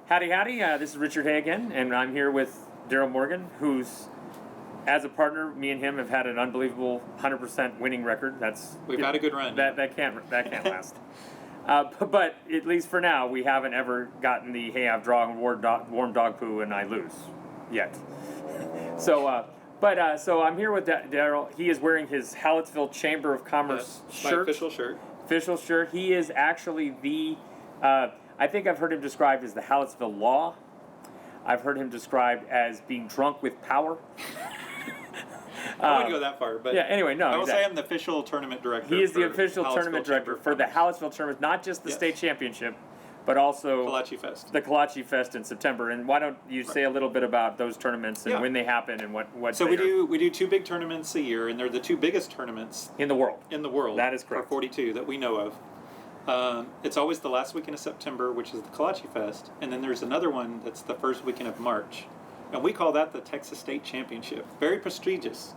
Howdy, howdy. This is Richard Hay again, and I'm here with Darrell Morgan, who's, as a partner, me and him have had an unbelievable 100% winning record. We've had a good run. That can't last. But at least for now, we haven't ever gotten the hey, I've drawn warm dog poo and I lose yet. So I'm here with Darrell. He is wearing his Hallettsville Chamber of Commerce shirt. My official shirt. Official shirt. He is actually the. I think I've heard him described as the Hallettsville Law. I've heard him described as being drunk with power. I wouldn't go that far, but yeah. Anyway, no. I will say I'm the official tournament director. He is the official tournament director for the Hallettsville Tournament, not just the state championship, but also Kolache Fest. The Kolache Fest in September. And why don't you say a little bit about those tournaments and when they happen and what? So we do two big tournaments a year, and they're the two biggest tournaments in the world. That is correct. For 42 that we know of. It's always the last weekend of September, which is the Kolache Fest, and then there's another one that's the first weekend of March, and we call that the Texas State Championship. Very prestigious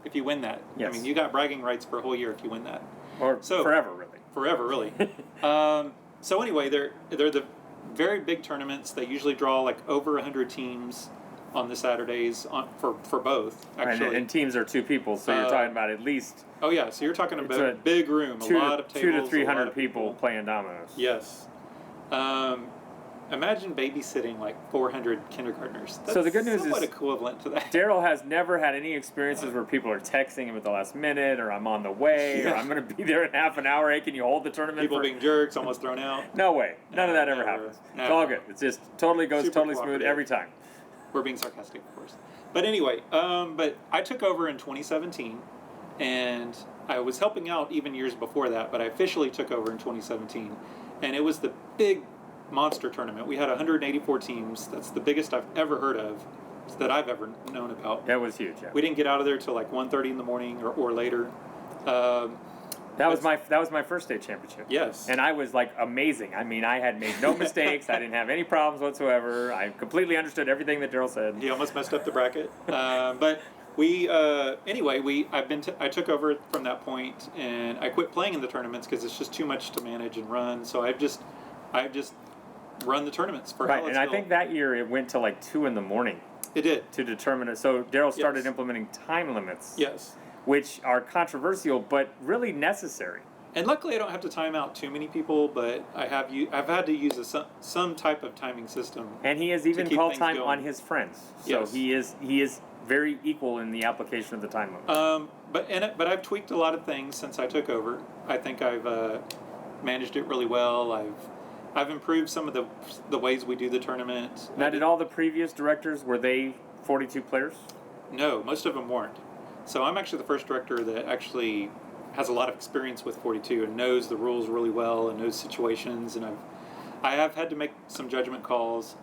if you win that. Yes. I mean, you got bragging rights for a whole year if you win that. Or forever, really. Forever, really. So anyway, they're the very big tournaments. They usually draw like over 100 teams on the Saturdays for both, actually. And teams are two people, so you're talking about at least... Oh yeah, so you're talking about a big room, a lot of tables, 200 to 300 people playing dominoes. Yes. Imagine babysitting like 400 kindergartners. That's so the good news somewhat equivalent to that. Darrell has never had any experiences where people are texting him at the last minute, or I'm on the way, or I'm going to be there in half an hour. Hey, can you hold the tournament? People being jerks, almost thrown out. No way. None of that ever happens. It's all good. It's just totally goes totally smooth every time. We're being sarcastic, of course. But anyway, but I took over in 2017, and I was helping out even years before that, but I officially took over in 2017, and it was the big monster tournament. We had 184 teams. That's the biggest I've ever heard of, that I've ever known about. That was huge. Yeah. We didn't get out of there till like 1:30 in the morning or later. That was my first state championship. Yes. And I was like amazing. I mean, I had made no mistakes. I didn't have any problems whatsoever. I completely understood everything that Darrell said. He almost messed up the bracket. But we anyway, I took over from that point, and I quit playing in the tournaments because it's just too much to manage and run. So I've just run the tournaments for Hallettsville. And I think that year it went to like 2 a.m. It did. To determine it. So Darrell started implementing time limits. Yes. Which are controversial, but really necessary. And luckily, I don't have to time out too many people, but I've had to use some type of timing system. And he has even called time on his friends. So yes. he is very equal in the application of the time limit. But I've tweaked a lot of things since I took over. I think I've managed it really well. I've improved some of the ways we do the tournament. Now, did all the previous directors, were they 42 players? No, most of them weren't. So I'm actually the first director that actually has a lot of experience with 42 and knows the rules really well and knows situations. And I have had to make some judgment calls.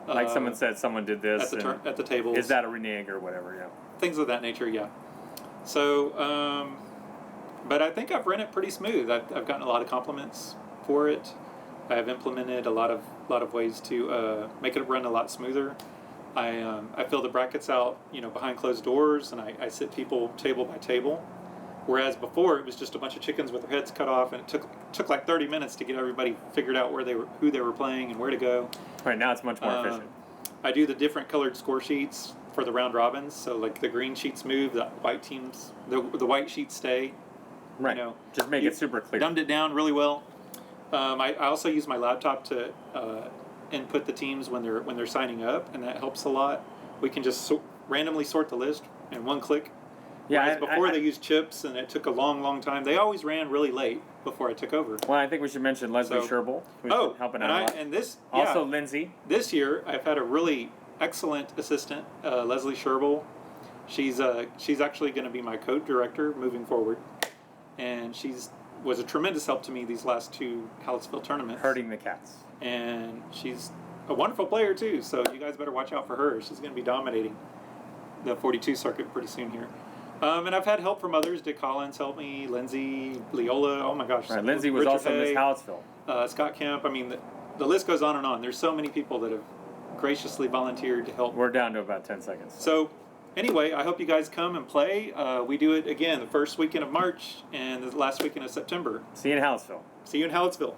Like someone said someone did this. At the tables. Is that a renege or whatever, yeah. Things of that nature, yeah. So, but I think I've run it pretty smooth. I've gotten a lot of compliments for it. I have implemented a lot of ways to make it run a lot smoother. I fill the brackets out, behind closed doors, and I sit people table by table. Whereas before it was just a bunch of chickens with their heads cut off, and it took like 30 minutes to get everybody figured out who they were playing and where to go. Right now it's much more efficient. I do the different colored score sheets for the round robins, so like the green sheets move, the white teams, the white sheets stay. Right. Just make it super clear. Dumbed it down really well. I also use my laptop to input the teams when they're signing up, and that helps a lot. We can just randomly sort the list in one click. Yeah. Whereas before they used chips, and it took a long, long time. They always ran really late before I took over. Well, I think we should mention Leslie Sherbel, who's helping out a lot. And this also Lindsay. This year, I've had a really excellent assistant, Leslie Sherbel. She's actually going to be my co-director moving forward, and was a tremendous help to me these last 2 Hallettsville tournaments. Herding the cats. And she's a wonderful player too, so you guys better watch out for her. She's going to be dominating the 42 circuit pretty soon here. And I've had help from others. Dick Collins helped me, Lindsay, Leola, oh my gosh. Right, Lindsay was also Miss Hallettsville. Scott Kemp, I mean, the list goes on and on. There's so many people that have graciously volunteered to help. We're down to about 10 seconds. So anyway, I hope you guys come and play. We do it again the first weekend of March and the last weekend of September. See you in Hallettsville. See you in Hallettsville.